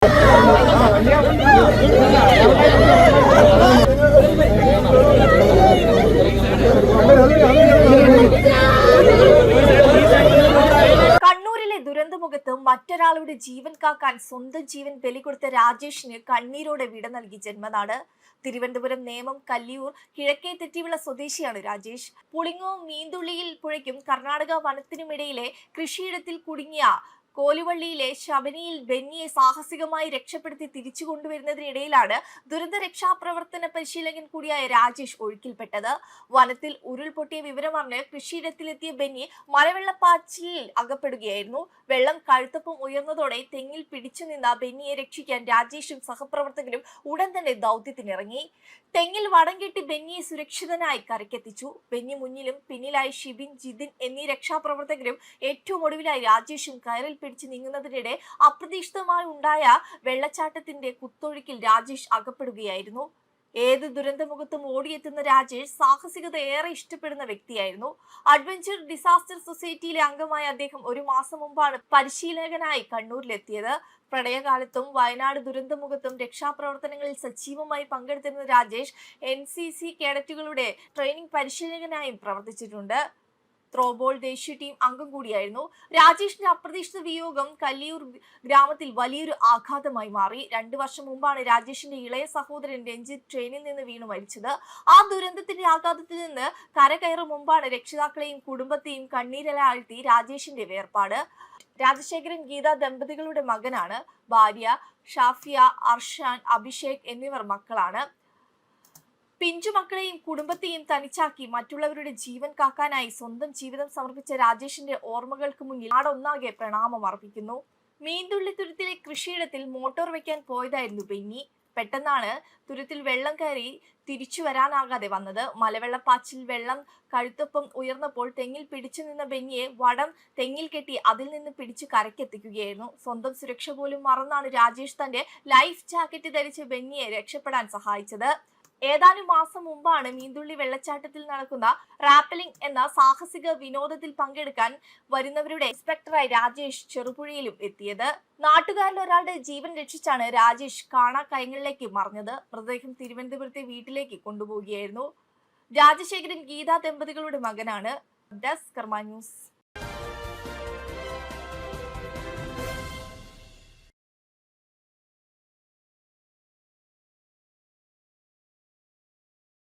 കണ്ണൂരിലെ ദുരന്തമുഖത്ത് മറ്റൊരാളുടെ ജീവൻ കാക്കാൻ സ്വന്തം ജീവൻ ബലികൊടുത്ത രാജേഷിന് കണ്ണീരോടെ വിട നൽകി ജന്മനാട്. തിരുവനന്തപുരം നേമം കല്ലിയൂർ കിഴക്കേ തെറ്റിവിള സ്വദേശിയാണ് രാജേഷ്. പുളിങ്ങവും മീന്തുള്ളിയിൽ പുഴയ്ക്കും കർണാടക വനത്തിനുമിടയിലെ കൃഷിയിടത്തിൽ കുടുങ്ങിയ കോലുവള്ളിയിലെ ശബനിയിൽ ബെന്നിയെ സാഹസികമായി രക്ഷപ്പെടുത്തി തിരിച്ചു കൊണ്ടുവരുന്നതിനിടയിലാണ് ദുരന്ത രക്ഷാപ്രവർത്തന പരിശീലകൻ കൂടിയായ രാജേഷ് ഒഴുക്കിൽപ്പെട്ടത്. വനത്തിൽ ഉരുൾപൊട്ടിയ വിവരമറിഞ്ഞ് കൃഷിയിടത്തിലെത്തിയ ബെന്നി മലവെള്ളപ്പാച്ചിലിൽ അകപ്പെടുകയായിരുന്നു. വെള്ളം കഴുത്തപ്പം ഉയർന്നതോടെ തെങ്ങിൽ പിടിച്ചു നിന്ന ബെന്നിയെ രക്ഷിക്കാൻ രാജേഷും സഹപ്രവർത്തകരും ഉടൻ തന്നെ ദൗത്യത്തിനിറങ്ങി. തെങ്ങിൽ വടം കെട്ടി ബെന്നിയെ സുരക്ഷിതനായി കരക്കെത്തിച്ചു. ബെന്നി മുന്നിലും പിന്നിലായി ഷിബിൻ, ജിതിൻ എന്നീ രക്ഷാപ്രവർത്തകരും ഏറ്റവും ഒടുവിലായി രാജേഷും കയറിൽ പിടിച്ചു നീങ്ങുന്നതിനിടെ അപ്രതീക്ഷിതമായി ഉണ്ടായ വെള്ളച്ചാട്ടത്തിന്റെ കുത്തൊഴുക്കിൽ രാജേഷ് അകപ്പെടുകയായിരുന്നു. ഏത് ദുരന്തമുഖത്തും ഓടിയെത്തുന്ന രാജേഷ് സാഹസികത ഏറെ ഇഷ്ടപ്പെടുന്ന വ്യക്തിയായിരുന്നു. അഡ്വഞ്ചർ ഡിസാസ്റ്റർ സൊസൈറ്റിയിലെ അംഗമായ അദ്ദേഹം ഒരു മാസം മുമ്പാണ് പരിശീലകനായി കണ്ണൂരിലെത്തിയത്. പ്രളയകാലത്തും വയനാട് ദുരന്തമുഖത്തും രക്ഷാപ്രവർത്തനങ്ങളിൽ സജീവമായി പങ്കെടുത്തിരുന്ന രാജേഷ് NCC കേഡറ്റുകളുടെ ട്രെയിനിംഗ് പരിശീലകനായും പ്രവർത്തിച്ചിട്ടുണ്ട്. ത്രോബോൾ ദേശീയ ടീം അംഗം കൂടിയായിരുന്നു. രാജേഷിന്റെ അപ്രതീക്ഷിത വിയോഗം കല്ലിയൂർ ഗ്രാമത്തിൽ വലിയൊരു ആഘാതമായി മാറി. 2 വർഷം മുമ്പാണ് രാജേഷിന്റെ ഇളയ സഹോദരൻ രഞ്ജിത്ത് ട്രെയിനിൽ നിന്ന് വീണു മരിച്ചത്. ആ ദുരന്തത്തിന്റെ ആഘാതത്തിൽ നിന്ന് കരകയറും മുമ്പാണ് രക്ഷിതാക്കളെയും കുടുംബത്തെയും കണ്ണീരിലാഴ്ത്തി രാജേഷിന്റെ വേർപാട്. രാജശേഖരൻ ഗീത ദമ്പതികളുടെ മകനാണ്. ഭാര്യ ഷാഫിയ, അർഷാൻ, അഭിഷേക് എന്നിവർ മക്കളാണ്. പിഞ്ചുമക്കളെയും കുടുംബത്തെയും തനിച്ചാക്കി മറ്റുള്ളവരുടെ ജീവൻ കാക്കാനായി സ്വന്തം ജീവിതം സമർപ്പിച്ച രാജേഷിന്റെ ഓർമ്മകൾക്ക് മുന്നിൽ നാടൊന്നാകെ പ്രണാമം അർപ്പിക്കുന്നു. മീന്തുള്ളി തുരുത്തിലെ കൃഷിയിടത്തിൽ മോട്ടോർ വെക്കാൻ പോയതായിരുന്നു ബെന്നി. പെട്ടെന്നാണ് തുരുത്തിൽ വെള്ളം കയറി തിരിച്ചു വരാനാകാതെ വന്നത്. മലവെള്ളപ്പാച്ചിൽ വെള്ളം കഴുത്തൊപ്പം ഉയർന്നപ്പോൾ തെങ്ങിൽ പിടിച്ചു നിന്ന ബെന്നിയെ വടം തെങ്ങിൽ കെട്ടി അതിൽ നിന്ന് പിടിച്ചു കരക്കെത്തിക്കുകയായിരുന്നു. സ്വന്തം സുരക്ഷ പോലും മറന്നാണ് രാജേഷ് തന്റെ ലൈഫ് ജാക്കറ്റ് ധരിച്ച് ബെന്നിയെ രക്ഷപ്പെടാൻ സഹായിച്ചത്. ഏതാനും മാസം മുമ്പാണ് മീന്തുള്ളി വെള്ളച്ചാട്ടത്തിൽ നടക്കുന്ന റാപ്പലിംഗ് എന്ന സാഹസിക വിനോദത്തിൽ പങ്കെടുക്കാൻ വരുന്നവരുടെ ഇൻസ്പെക്ടറായി രാജേഷ് ചെറുപുഴയിലും എത്തിയത്. നാട്ടുകാരിൽ ഒരാളുടെ ജീവൻ രക്ഷിച്ചാണ് രാജേഷ് കാണാക്കയങ്ങളിലേക്ക് മറിഞ്ഞത്. മൃതദേഹം തിരുവനന്തപുരത്തെ വീട്ടിലേക്ക് കൊണ്ടുപോവുകയായിരുന്നു. രാജശേഖരൻ ഗീത ദമ്പതികളുടെ മകനാണ്. ഡെസ്ക് കർമ്മ ന്യൂസ്.